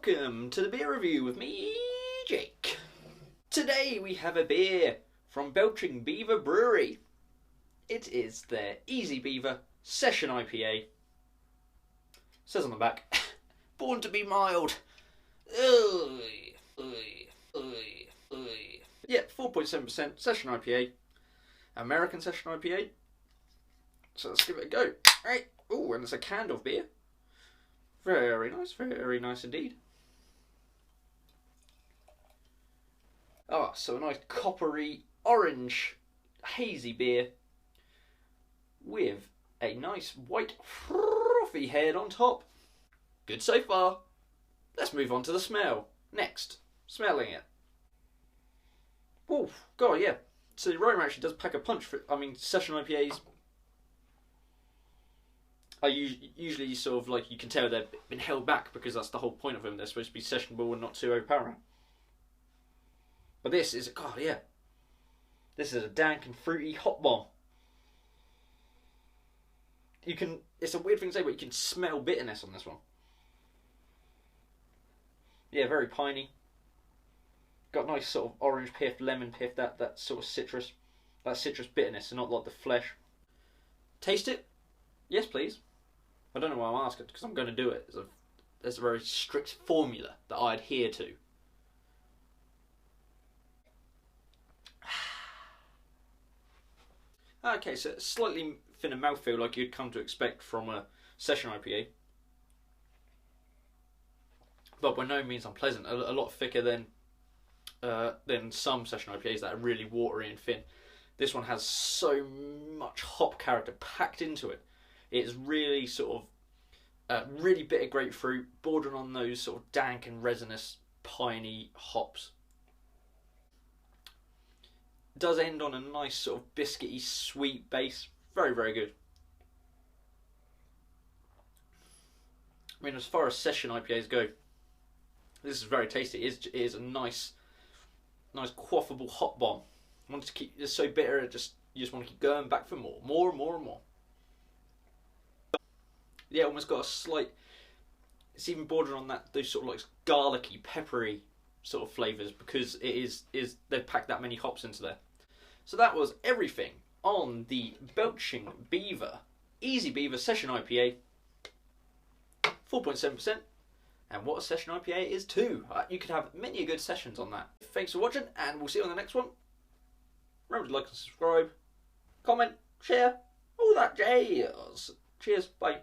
welcome to the beer review with me, Jake. Today we have a beer from Belching Beaver Brewery. It is their Easy Beaver Session IPA. Says on the back, born to be mild. Yeah, 4.7% Session IPA. American Session IPA. So let's give it a go. Right. Oh, and it's a can of beer. Very nice indeed. Ah, so a nice coppery orange hazy beer with a nice white frothy head on top. Good so far. Let's move on to the smell. Next, smelling it. Oh, God, yeah. So the aroma actually does pack a punch for, Session IPAs are usually sort of like, you can tell they've been held back because that's the whole point of them. They're supposed to be sessionable and not too overpowering. But this is, God, yeah. This is a dank and fruity hot bomb. It's a weird thing to say, but you can smell bitterness on this one. Yeah, very piney. Got nice sort of orange pith, lemon pith, that sort of citrus bitterness, and not like the flesh. Taste it? Yes, please. I don't know why I'm asking, because I'm going to do it. There's a very strict formula that I adhere to. Okay, so slightly thinner mouthfeel like you'd come to expect from a Session IPA. But by no means unpleasant. A lot thicker than some Session IPAs that are really watery and thin. This one has so much hop character packed into it. It's really sort of really bitter grapefruit, bordering on those sort of dank and resinous, piney hops. It does end on a nice sort of biscuity, sweet base. Very good. I mean, as far as Session IPAs go, this is very tasty. It is a nice quaffable hot bomb. It's so bitter, you just want to keep going back for more and more. Yeah, almost got a slight. It's even bordering on those sort of like garlicky, peppery sort of flavours because they've packed that many hops into there. So that was everything on the Belching Beaver Easy Beaver Session IPA, 4.7%. And what a Session IPA is too. You could have many good sessions on that. Thanks for watching, and we'll see you on the next one. Remember to like and subscribe, comment, share, all that jazz. Cheers, bye.